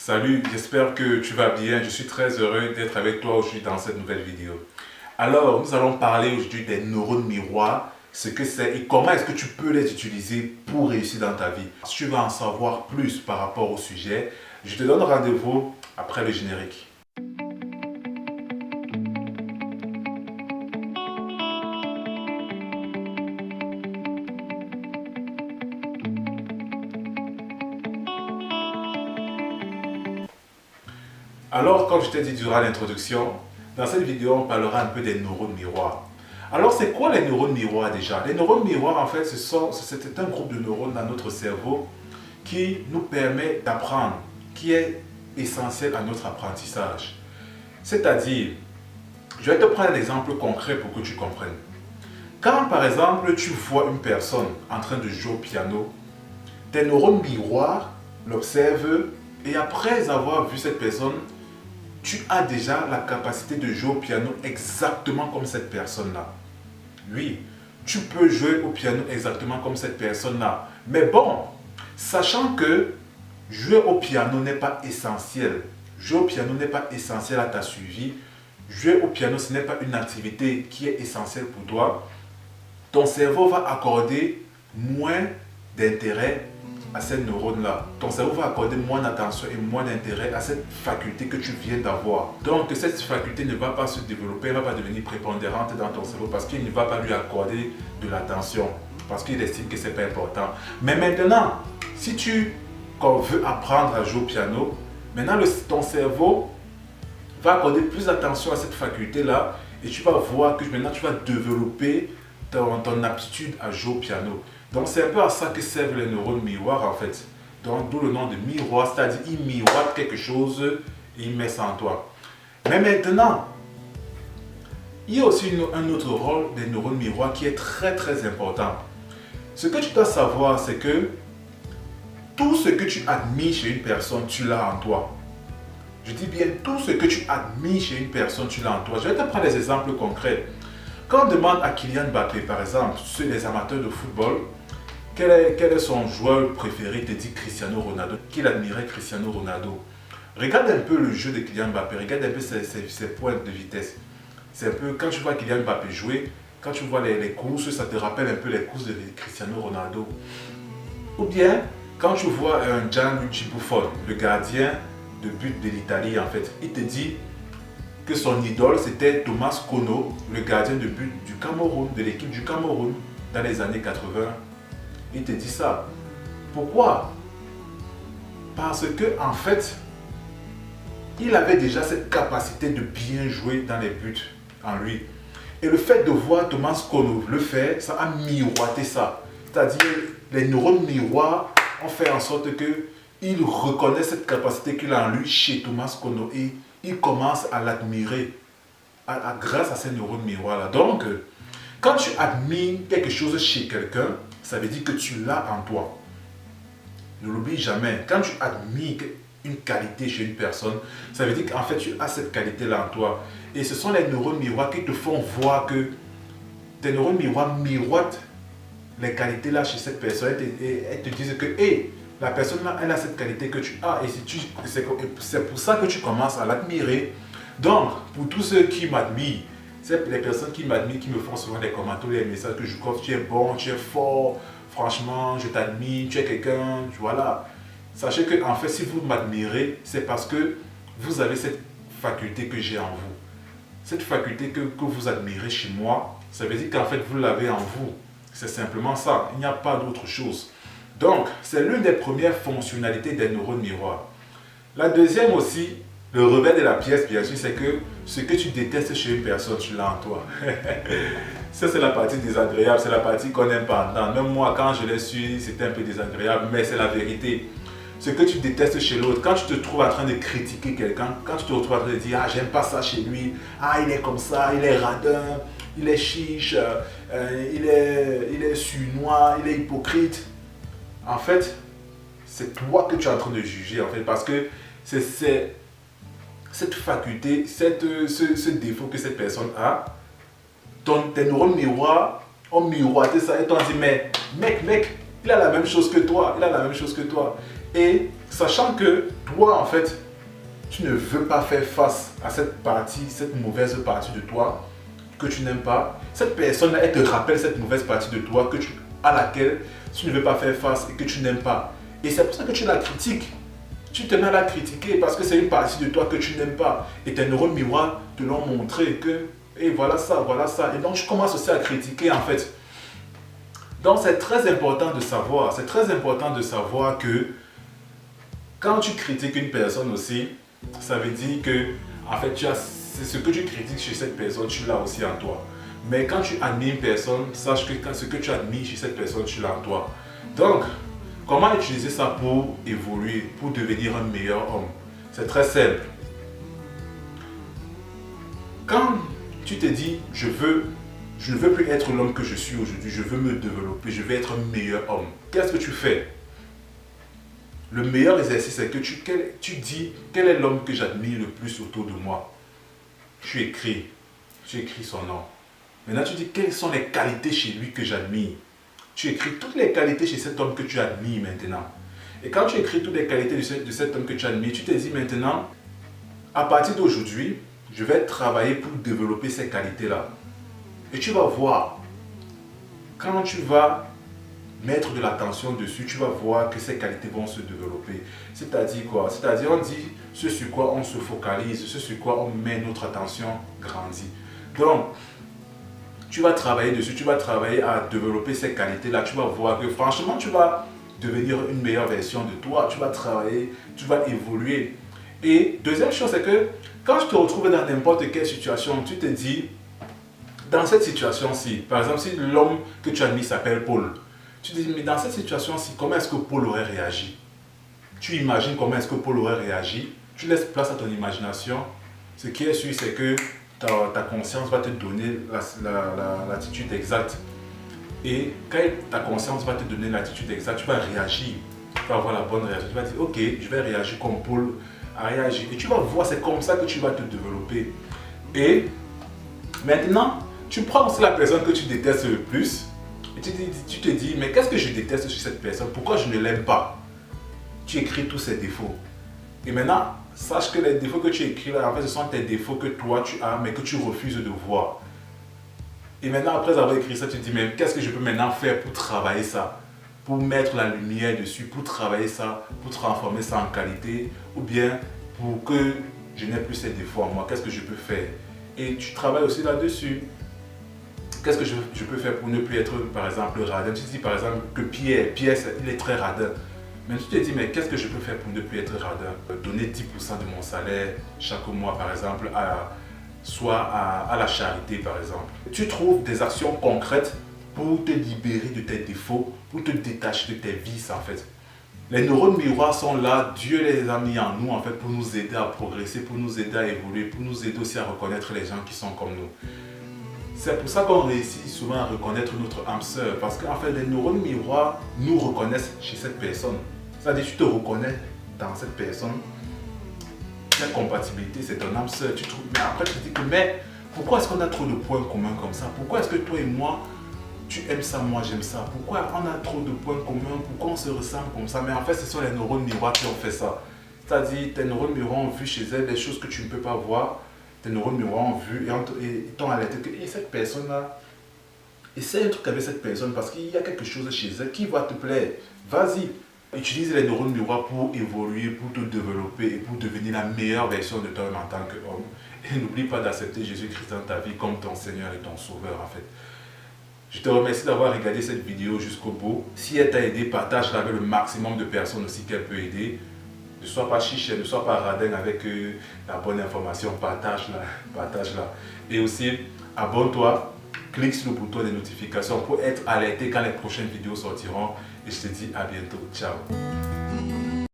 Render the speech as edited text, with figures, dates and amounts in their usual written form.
Salut, j'espère que tu vas bien. Je suis très heureux d'être avec toi aujourd'hui dans cette nouvelle vidéo. Alors, nous allons parler aujourd'hui des neurones miroirs, ce que c'est et comment est-ce que tu peux les utiliser pour réussir dans ta vie. Si tu veux en savoir plus par rapport au sujet, je te donne rendez-vous après le générique. Alors, comme je t'ai dit durant l'introduction, dans cette vidéo, on parlera un peu des neurones miroirs. Alors, c'est quoi les neurones miroirs déjà? Les neurones miroirs, en fait, c'est un groupe de neurones dans notre cerveau qui nous permet d'apprendre, qui est essentiel à notre apprentissage. C'est-à-dire, je vais te prendre un exemple concret pour que tu comprennes. Quand, par exemple, tu vois une personne en train de jouer au piano, tes neurones miroirs l'observent et après avoir vu cette personne, tu as déjà la capacité de jouer au piano exactement comme cette personne-là. Oui, tu peux jouer au piano exactement comme cette personne-là. Mais bon, sachant que jouer au piano n'est pas essentiel. Jouer au piano n'est pas essentiel à ta survie. Jouer au piano, ce n'est pas une activité qui est essentielle pour toi. Ton cerveau va accorder moins d'intérêt à ces neurones-là. Ton cerveau va accorder moins d'attention et moins d'intérêt à cette faculté que tu viens d'avoir. Donc, cette faculté ne va pas se développer, elle ne va pas devenir prépondérante dans ton cerveau parce qu'il ne va pas lui accorder de l'attention, parce qu'il estime que ce n'est pas important. Mais maintenant, si tu veux apprendre à jouer au piano, maintenant ton cerveau va accorder plus d'attention à cette faculté-là et tu vas voir que maintenant tu vas développer ton aptitude à jouer au piano. Donc c'est un peu à ça que servent les neurones miroirs en fait. Donc d'où le nom de miroir, c'est-à-dire il miroite quelque chose et il met ça en toi. Mais maintenant, il y a aussi un autre rôle des neurones miroirs qui est très important. Ce que tu dois savoir, c'est que tout ce que tu admires chez une personne, tu l'as en toi. Je dis bien tout ce que tu admires chez une personne, tu l'as en toi. Je vais te prendre des exemples concrets. Quand on demande à Kylian Mbappé, par exemple, ceux des amateurs de football, quel est son joueur préféré, il te dit Cristiano Ronaldo, qu'il admirait Cristiano Ronaldo. Regarde un peu le jeu de Kylian Mbappé, regarde un peu ses pointes de vitesse. C'est un peu, quand tu vois Kylian Mbappé jouer, quand tu vois les courses, ça te rappelle un peu les courses de Cristiano Ronaldo. Ou bien, quand tu vois un Gianluigi Buffon, le gardien de but de l'Italie en fait, il te dit que son idole c'était Thomas Kono, le gardien de but du Cameroun, de l'équipe du Cameroun dans les années 80. Il te dit ça. Pourquoi? Parce que en fait, il avait déjà cette capacité de bien jouer dans les buts en lui. Et le fait de voir Thomas Kono le faire, ça a miroité ça. C'est-à-dire, les neurones miroirs ont fait en sorte qu'il reconnaît cette capacité qu'il a en lui chez Thomas Kono et il commence à l'admirer grâce à ces neurones miroirs-là. Donc, quand tu admires quelque chose chez quelqu'un, ça veut dire que tu l'as en toi. Ne l'oublie jamais. Quand tu admires une qualité chez une personne, ça veut dire qu'en fait, tu as cette qualité-là en toi. Et ce sont les neurones miroirs qui te font voir que tes neurones miroirs miroitent les qualités-là chez cette personne et elles te disent que hey, la personne-là, elle a cette qualité que tu as et c'est pour ça que tu commences à l'admirer. Donc, pour tous ceux qui m'admirent, c'est les personnes qui m'admirent, qui me font souvent des commentaires, des messages que je crois, tu es bon, tu es fort, franchement, je t'admire, tu es quelqu'un, voilà. Sachez que en fait, si vous m'admirez, c'est parce que vous avez cette faculté que j'ai en vous. Cette faculté que vous admirez chez moi, ça veut dire qu'en fait, vous l'avez en vous. C'est simplement ça, il n'y a pas d'autre chose. Donc, c'est l'une des premières fonctionnalités des neurones miroirs. La deuxième aussi, le revers de la pièce, bien sûr, c'est que ce que tu détestes chez une personne, tu l'as en toi. Ça, c'est la partie désagréable, c'est la partie qu'on n'aime pas entendre. Même moi, quand je l'ai su, c'était un peu désagréable, mais c'est la vérité. Ce que tu détestes chez l'autre, quand tu te trouves en train de critiquer quelqu'un, quand tu te retrouves en train de dire « Ah, j'aime pas ça chez lui, ah, il est comme ça, il est radin, il est chiche, il est suinois, il est hypocrite. » En fait, c'est toi que tu es en train de juger, en fait, parce que c'est cette faculté, ce défaut que cette personne a, tes neurones miroirs ont miroité ça et t'ont dit, mais mec, il a la même chose que toi, il a la même chose que toi. Et sachant que toi, en fait, tu ne veux pas faire face à cette partie, cette mauvaise partie de toi que tu n'aimes pas, cette personne-là, elle te rappelle cette mauvaise partie de toi à laquelle tu ne veux pas faire face et que tu n'aimes pas. Et c'est pour ça que tu la critiques. Tu te mets à la critiquer parce que c'est une partie de toi que tu n'aimes pas. Et tes neurones miroirs te l'ont montré que, et voilà ça, voilà ça. Et donc tu commences aussi à critiquer en fait. Donc c'est très important de savoir, que quand tu critiques une personne aussi, ça veut dire que en fait c'est ce que tu critiques chez cette personne, tu l'as aussi en toi. Mais quand tu admires une personne, sache que ce que tu admires chez cette personne, tu l'as en toi. Donc, comment utiliser ça pour évoluer, pour devenir un meilleur homme? C'est très simple. Quand tu te dis, je ne veux plus être l'homme que je suis aujourd'hui, je veux me développer, je veux être un meilleur homme. Qu'est-ce que tu fais? Le meilleur exercice, c'est que tu dis, quel est l'homme que j'admire le plus autour de moi? Tu écris son nom. Maintenant, tu dis, quelles sont les qualités chez lui que j'admire? Tu écris toutes les qualités chez cet homme que tu admires maintenant. Et quand tu écris toutes les qualités de cet homme que tu admires, tu te dis maintenant, à partir d'aujourd'hui, je vais travailler pour développer ces qualités-là. Et tu vas voir, quand tu vas mettre de l'attention dessus, tu vas voir que ces qualités vont se développer. C'est-à-dire quoi? C'est-à-dire on dit ce sur quoi on se focalise, ce sur quoi on met notre attention grandit. Donc, tu vas travailler dessus, tu vas travailler à développer ces qualités-là. Tu vas voir que franchement, tu vas devenir une meilleure version de toi. Tu vas travailler, tu vas évoluer. Et deuxième chose, c'est que quand tu te retrouves dans n'importe quelle situation, tu te dis, dans cette situation-ci, par exemple, si l'homme que tu admires s'appelle Paul, tu te dis, mais dans cette situation-ci, comment est-ce que Paul aurait réagi? Tu imagines comment est-ce que Paul aurait réagi. Tu laisses place à ton imagination. Ce qui est sûr, c'est que ta conscience va te donner l'attitude exacte. Et quand ta conscience va te donner l'attitude exacte, tu vas réagir. Tu vas avoir la bonne réaction. Tu vas dire, ok, je vais réagir comme Paul a réagi. Et tu vas voir, c'est comme ça que tu vas te développer. Et maintenant, tu prends aussi la personne que tu détestes le plus. Et tu te dis, mais qu'est-ce que je déteste chez cette personne? Pourquoi je ne l'aime pas? Tu écris tous ses défauts. Et maintenant, sache que les défauts que tu écris là, en fait, ce sont tes défauts que toi tu as, mais que tu refuses de voir. Et maintenant, après avoir écrit ça, tu te dis, mais qu'est-ce que je peux maintenant faire pour travailler ça? Pour mettre la lumière dessus, pour travailler ça, pour transformer ça en qualité, ou bien pour que je n'ai plus ces défauts en moi, qu'est-ce que je peux faire? Et tu travailles aussi là-dessus. Qu'est-ce que je peux faire pour ne plus être, par exemple, radin? Tu te dis, par exemple, que Pierre, il est très radin. Mais tu te dis, mais qu'est-ce que je peux faire pour ne plus être radin? Donner 10% de mon salaire chaque mois, par exemple, à la charité, par exemple. Tu trouves des actions concrètes pour te libérer de tes défauts, pour te détacher de tes vices, en fait. Les neurones miroirs sont là, Dieu les a mis en nous, en fait, pour nous aider à progresser, pour nous aider à évoluer, pour nous aider aussi à reconnaître les gens qui sont comme nous. C'est pour ça qu'on réussit souvent à reconnaître notre âme sœur, parce qu'en fait, les neurones miroirs nous reconnaissent chez cette personne. C'est-à-dire, tu te reconnais dans cette personne. La compatibilité, c'est ton âme sœur. Tu trouves, mais après, tu te dis que, mais pourquoi est-ce qu'on a trop de points communs comme ça? Pourquoi est-ce que toi et moi, tu aimes ça, moi j'aime ça? Pourquoi on a trop de points communs? Pourquoi on se ressemble comme ça? Mais en fait, ce sont les neurones miroirs qui ont fait ça. C'est-à-dire, tes neurones miroirs ont vu chez elles des choses que tu ne peux pas voir. Tes neurones miroirs ont vu et t'ont alerté que cette personne-là, essaie un truc avec cette personne parce qu'il y a quelque chose chez elle qui va te plaire. Vas-y. Utilise les neurones miroirs pour évoluer, pour te développer et pour devenir la meilleure version de toi-même en tant qu'homme. Et n'oublie pas d'accepter Jésus-Christ dans ta vie comme ton Seigneur et ton Sauveur en fait. Je te remercie d'avoir regardé cette vidéo jusqu'au bout. Si elle t'a aidé, partage-la avec le maximum de personnes aussi qu'elle peut aider. Ne sois pas chiche, ne sois pas radin avec la bonne information, partage-la. Et aussi, abonne-toi, clique sur le bouton des notifications pour être alerté quand les prochaines vidéos sortiront. Et je te dis à bientôt. Ciao.